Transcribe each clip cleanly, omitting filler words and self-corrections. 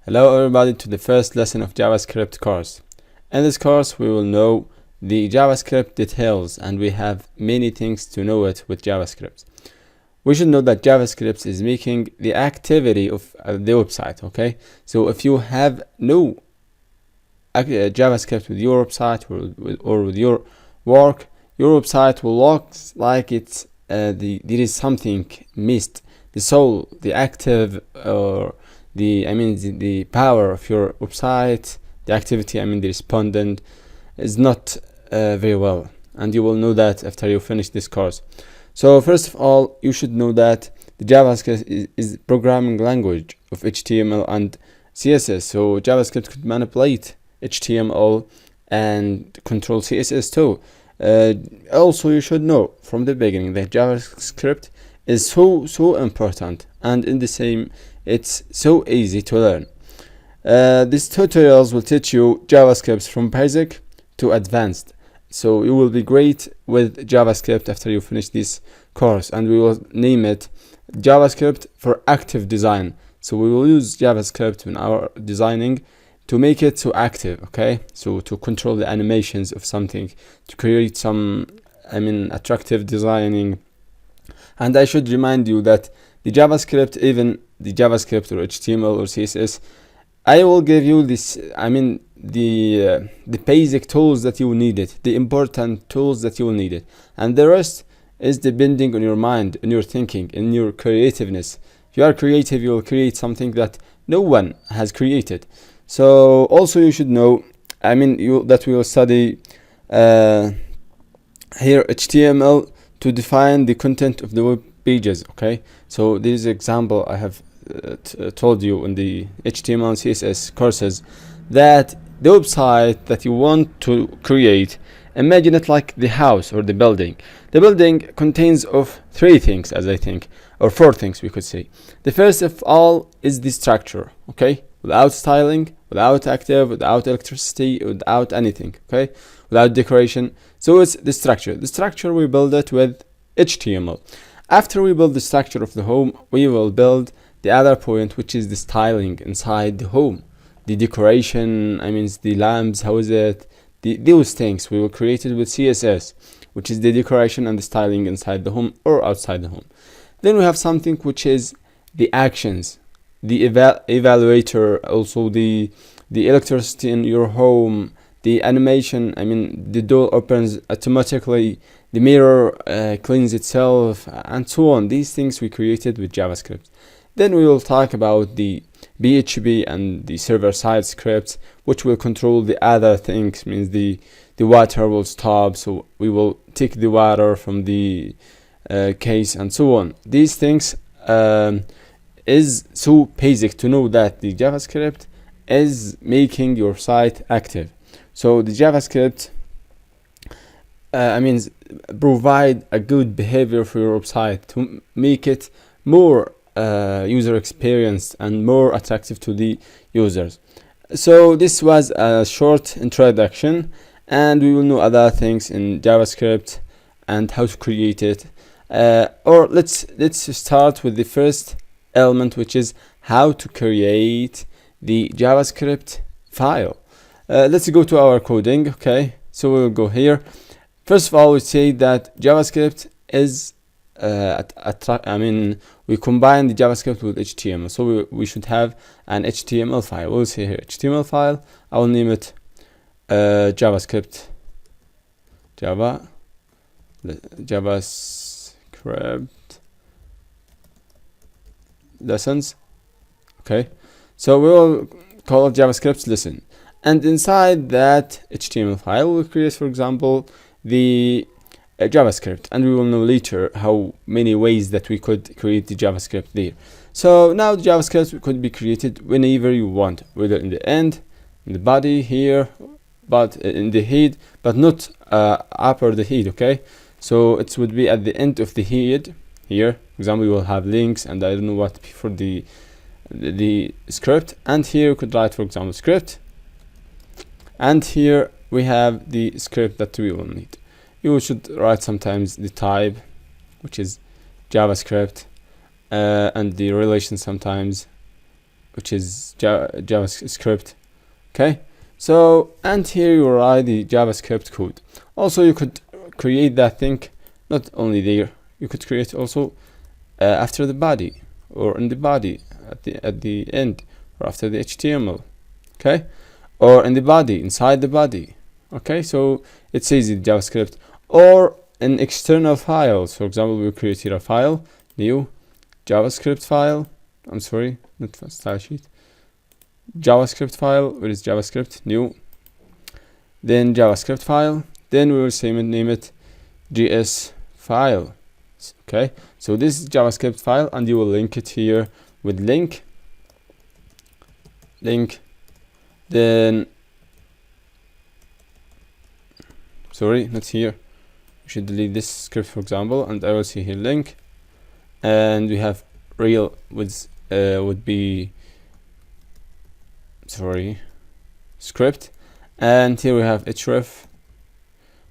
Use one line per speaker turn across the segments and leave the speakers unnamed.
Hello everybody to the first lesson of JavaScript course. In this course we will know the JavaScript details, and we have many things to know it with JavaScript. We should know that JavaScript is making the activity of the website, okay? So if you have no JavaScript with your website or with your work, your website will look like it's there is something missed. The soul, the active, or the power of your website, the activity, the respondent is not very well, and you will know that after you finish this course. So first of all, you should know that the JavaScript is programming language of HTML and CSS. So JavaScript could manipulate HTML and control CSS too. Also, you should know from the beginning that JavaScript is so important, and in the same, it's so easy to learn. These tutorials will teach you JavaScript from basic to advanced, so you will be great with JavaScript after you finish this course, and we will name it JavaScript for active design. So we will use JavaScript in our designing to make it so active, okay? So to control the animations of something, to create some attractive designing. And I should remind you that the JavaScript, even the JavaScript or HTML or CSS, I will give you this, the basic tools that you needed, the important tools that you will need it, and the rest is depending on your mind, on your thinking, in your creativeness. If you are creative, you will create something that no one has created. So also you should know, that we will study here HTML to define the content of the web pages, okay? So this is an example I have told you in the HTML and CSS courses, that the website that you want to create, imagine it like the house or the building. The building contains of three things, as I think, or four things we could say. The first of all is the structure, okay? Without styling, without active, without electricity, without anything, okay? Without decoration. So it's the structure. The structure, we build it with HTML. After we build the structure of the home, we will build the other point, which is the styling inside the home. The decoration, the lamps, how is it? Those things we will create it with CSS, which is the decoration and the styling inside the home or outside the home. Then we have something which is the actions, the evaluator, also the electricity in your home, the animation, the door opens automatically, the mirror cleans itself, and so on. These things we created with JavaScript. Then we will talk about the PHP and the server-side scripts, which will control the other things, means the water will stop, so we will take the water from the case and so on. These things is so basic to know that the JavaScript is making your site active. So the JavaScript provide a good behavior for your website to make it more user experience and more attractive to the users. So this was a short introduction, and we will know other things in JavaScript and how to create it. Or let's start with the first element, which is how to create the JavaScript file. Let's go to our coding, okay? So we'll go here. First of all, we say that JavaScript is we combine the JavaScript with HTML, so we should have an HTML file. We'll say here HTML file. I will name it JavaScript lessons, okay? So we will call it JavaScript lesson, and inside that HTML file we'll create, for example, the JavaScript, and we will know later how many ways that we could create the JavaScript there. So now the JavaScript could be created whenever you want, whether in the end, in the body here, but in the head, but not upper the head, okay? So it would be at the end of the head here. For example, we will have links, and I don't know what for the script, and here you could write, for example, script, and here we have the script that we will need. You should write sometimes the type, which is JavaScript, and the relation sometimes which is JavaScript. Okay, so and here you write the JavaScript code. Also you could create that thing not only there, you could create also after the body, or in the body at the end, or after the HTML, okay, or in the body, inside the body. Okay, so it's easy, JavaScript, or in external files. For example, we create here a file, new JavaScript file. I'm sorry, not style sheet. JavaScript file. Where is JavaScript? New. Then JavaScript file. Then we will name it JS file. Okay, so this is JavaScript file, and you will link it here with link. Then sorry, not here. We should delete this script, for example, and I will see here link, and we have real with would be sorry script, and here we have href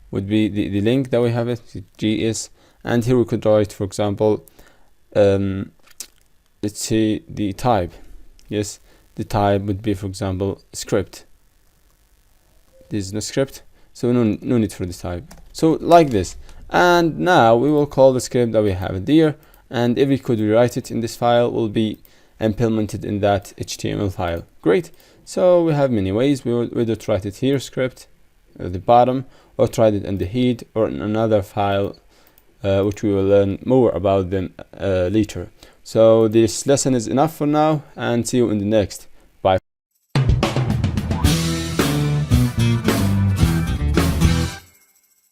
would be the link that we have it GS, and here we could write, for example, let's say the type. Yes, the type would be, for example, script. This is no script, so no need for this type. So like this, and now we will call the script that we have there, and every code we write it in this file will be implemented in that HTML file. Great. So we have many ways. We will either write it here, script at the bottom, or try it in the head, or in another file, which we will learn more about them later. So this lesson is enough for now, and see you in the next.